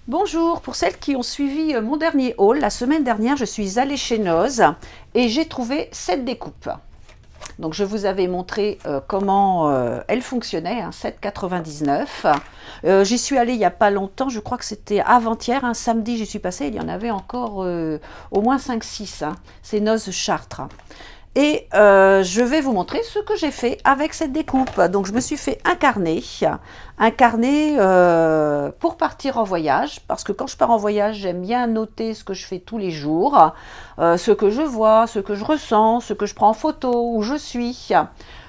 Bonjour, pour celles qui ont suivi mon dernier haul, la semaine dernière je suis allée chez Noz et j'ai trouvé cette découpe. Donc je vous avais montré comment elle fonctionnait, hein, 7,99. J'y suis allée il n'y a pas longtemps, je crois que c'était avant-hier, un samedi j'y suis passée, il y en avait encore au moins 5-6, hein. C'est Noz Chartres. Et je vais vous montrer ce que j'ai fait avec cette découpe. Donc je me suis fait un carnet pour partir en voyage, parce que quand je pars en voyage, j'aime bien noter ce que je fais tous les jours, ce que je vois, ce que je ressens, ce que je prends en photo, où je suis.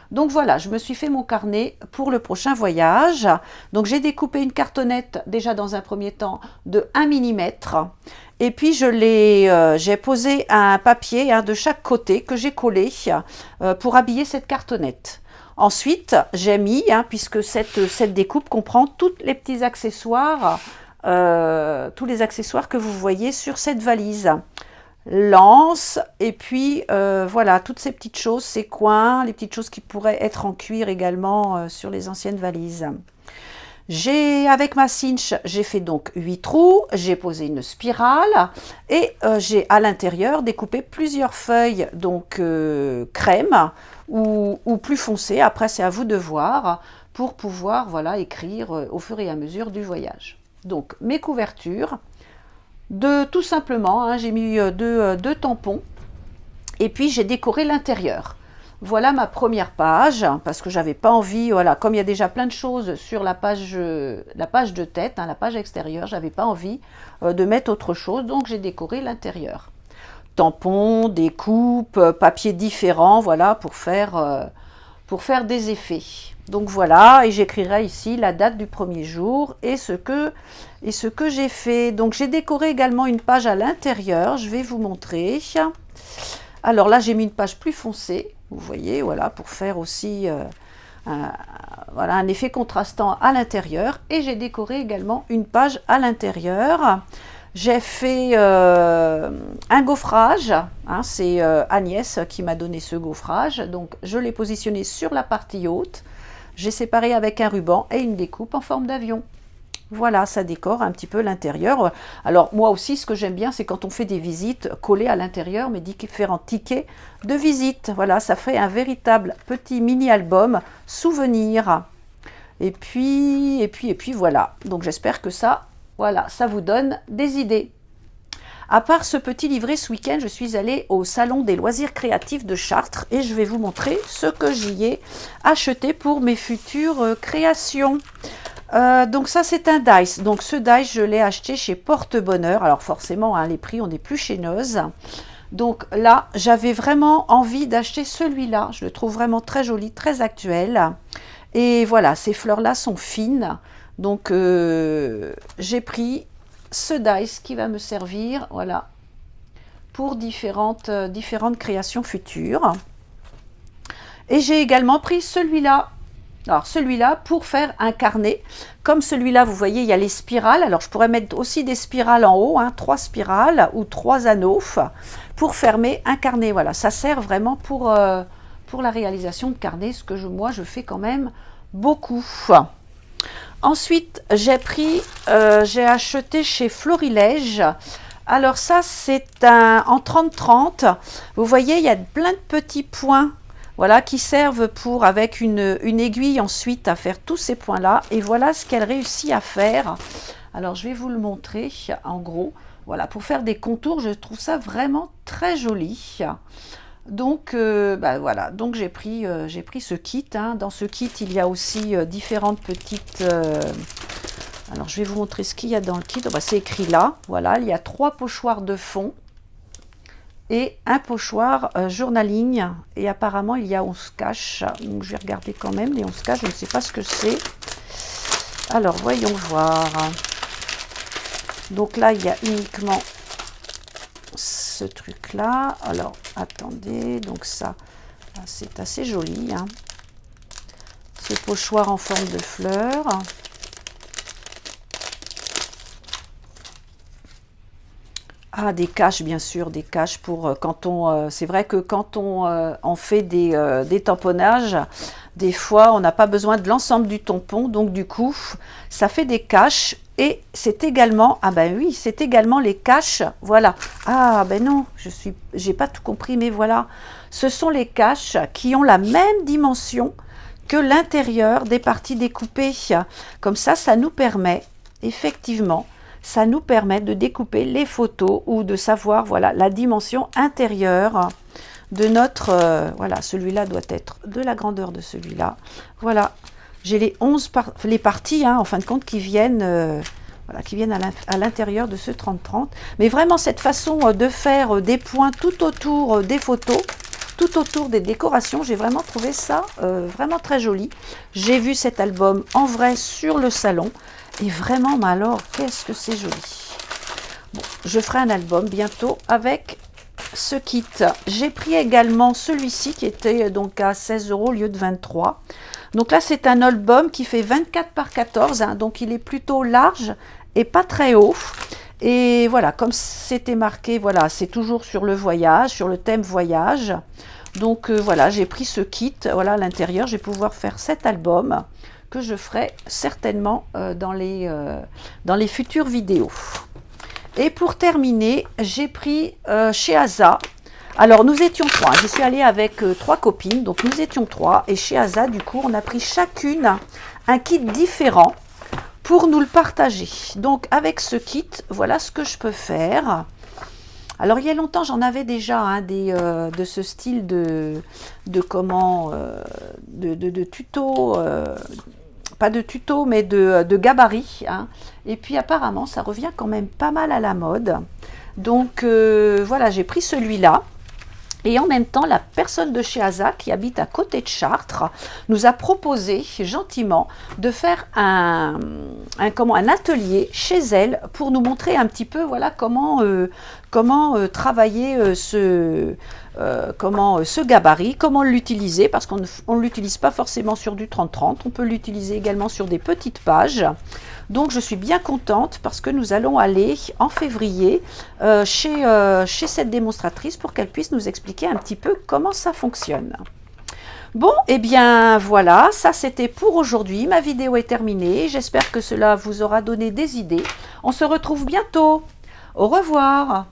Donc voilà, je me suis fait mon carnet pour le prochain voyage. Donc j'ai découpé une cartonnette déjà dans un premier temps de 1 mm. Et puis j'ai posé un papier, hein, de chaque côté que j'ai collé pour habiller cette cartonnette. Ensuite, j'ai mis, hein, puisque cette découpe comprend tous les petits accessoires, tous les accessoires que vous voyez sur cette valise. Lance, et puis voilà, toutes ces petites choses, ces coins, les petites choses qui pourraient être en cuir également sur les anciennes valises. Avec ma cinch, j'ai fait donc 8 trous, j'ai posé une spirale et j'ai à l'intérieur découpé plusieurs feuilles, donc crème ou plus foncées, après c'est à vous de voir, pour pouvoir voilà, écrire au fur et à mesure du voyage. Donc mes couvertures, tout simplement, hein, j'ai mis deux tampons et puis j'ai décoré l'intérieur. Voilà ma première page, parce que j'avais pas envie, voilà, comme il y a déjà plein de choses sur la page de tête, hein, la page extérieure, j'avais pas envie de mettre autre chose, donc j'ai décoré l'intérieur. Tampons, découpes, papiers différents, voilà, pour faire des effets. Donc voilà, et j'écrirai ici la date du premier jour et ce que j'ai fait. Donc j'ai décoré également une page à l'intérieur, je vais vous montrer. Alors là, j'ai mis une page plus foncée, vous voyez, voilà, pour faire aussi voilà, un effet contrastant à l'intérieur. Et j'ai décoré également une page à l'intérieur. J'ai fait un gaufrage, hein, c'est Agnès qui m'a donné ce gaufrage. Donc je l'ai positionné sur la partie haute. J'ai séparé avec un ruban et une découpe en forme d'avion. Voilà, ça décore un petit peu l'intérieur. Alors moi aussi, ce que j'aime bien, c'est quand on fait des visites, coller à l'intérieur mes différents tickets de visite. Voilà, ça fait un véritable petit mini-album souvenir. Et puis voilà. Donc j'espère que ça, voilà, ça vous donne des idées. À part ce petit livret, ce week-end, je suis allée au Salon des loisirs créatifs de Chartres et je vais vous montrer ce que j'y ai acheté pour mes futures créations. Donc ça c'est un dice, donc ce dice je l'ai acheté chez Porte-Bonheur, alors forcément hein, les prix on n'est plus chez Noz. Donc là j'avais vraiment envie d'acheter celui-là, je le trouve vraiment très joli, très actuel. Et voilà, ces fleurs là sont fines, donc j'ai pris ce dice qui va me servir, voilà, pour différentes créations futures. Et j'ai également pris celui-là. Alors celui-là pour faire un carnet, comme celui-là vous voyez il y a les spirales, alors je pourrais mettre aussi des spirales en haut, hein, 3 spirales ou 3 anneaux pour fermer un carnet. Voilà, ça sert vraiment pour la réalisation de carnet, ce que moi je fais quand même beaucoup. Ensuite j'ai acheté chez Florilège. Alors ça c'est en 30-30, vous voyez il y a plein de petits points. Voilà, qui servent pour, avec une aiguille ensuite, à faire tous ces points-là. Et voilà ce qu'elle réussit à faire. Alors, je vais vous le montrer en gros. Voilà, pour faire des contours, je trouve ça vraiment très joli. Donc, voilà, donc j'ai pris ce kit. Hein. Dans ce kit, il y a aussi différentes petites... alors, je vais vous montrer ce qu'il y a dans le kit. Oh, c'est écrit là. Voilà, il y a 3 pochoirs de fond et un pochoir journaling, et apparemment il y a 11 caches, donc je vais regarder quand même les 11 caches, je ne sais pas ce que c'est. Alors voyons voir. Donc là il y a uniquement ce truc là. Alors attendez, donc ça c'est assez joli, hein. Ce pochoir en forme de fleurs. Ah, des caches, bien sûr, des caches pour quand on... c'est vrai que quand on fait des tamponnages, Des fois, on n'a pas besoin de l'ensemble du tampon, donc du coup, ça fait des caches. Et c'est également, ah ben oui, c'est également les caches, voilà. Ah ben non, j'ai pas tout compris, mais voilà. Ce sont les caches qui ont la même dimension que l'intérieur des parties découpées. Comme ça nous permet, effectivement, ça nous permet de découper les photos ou de savoir, voilà, la dimension intérieure de notre, voilà, celui-là doit être de la grandeur de celui-là. Voilà. J'ai les 11 les parties, hein, en fin de compte, qui viennent, voilà, qui viennent à l'intérieur de ce 30-30. Mais vraiment, cette façon de faire des points tout autour des photos, tout autour des décorations, j'ai vraiment trouvé ça vraiment très joli. J'ai vu cet album en vrai sur le salon. Et vraiment, mais alors, qu'est-ce que c'est joli. Bon, je ferai un album bientôt avec ce kit. J'ai pris également celui-ci qui était donc à 16 € au lieu de 23. Donc là, c'est un album qui fait 24 par 14, hein, donc il est plutôt large et pas très haut. Et voilà, comme c'était marqué, voilà, c'est toujours sur le voyage, sur le thème voyage. Donc voilà, j'ai pris ce kit, voilà, à l'intérieur, je vais pouvoir faire cet album que je ferai certainement dans les futures vidéos. Et pour terminer, j'ai pris chez Aza. Alors, nous étions 3. Je suis allée avec 3 copines. Donc, nous étions 3. Et chez Aza, du coup, on a pris chacune un kit différent pour nous le partager. Donc, avec ce kit, voilà ce que je peux faire. Alors, il y a longtemps, j'en avais déjà hein, de ce style de tuto. Pas de tuto, mais de gabarit. Hein. Et puis apparemment, ça revient quand même pas mal à la mode. Donc voilà, j'ai pris celui-là. Et en même temps, la personne de chez Aza, qui habite à côté de Chartres, nous a proposé gentiment de faire un atelier chez elle pour nous montrer un petit peu voilà, comment travailler ce gabarit, comment l'utiliser, parce qu'on ne l'utilise pas forcément sur du 30-30, on peut l'utiliser également sur des petites pages. Donc je suis bien contente parce que nous allons aller en février chez cette démonstratrice pour qu'elle puisse nous expliquer un petit peu comment ça fonctionne. Bon, et bien voilà, ça c'était pour aujourd'hui. Ma vidéo est terminée. J'espère que cela vous aura donné des idées. On se retrouve bientôt. Au revoir.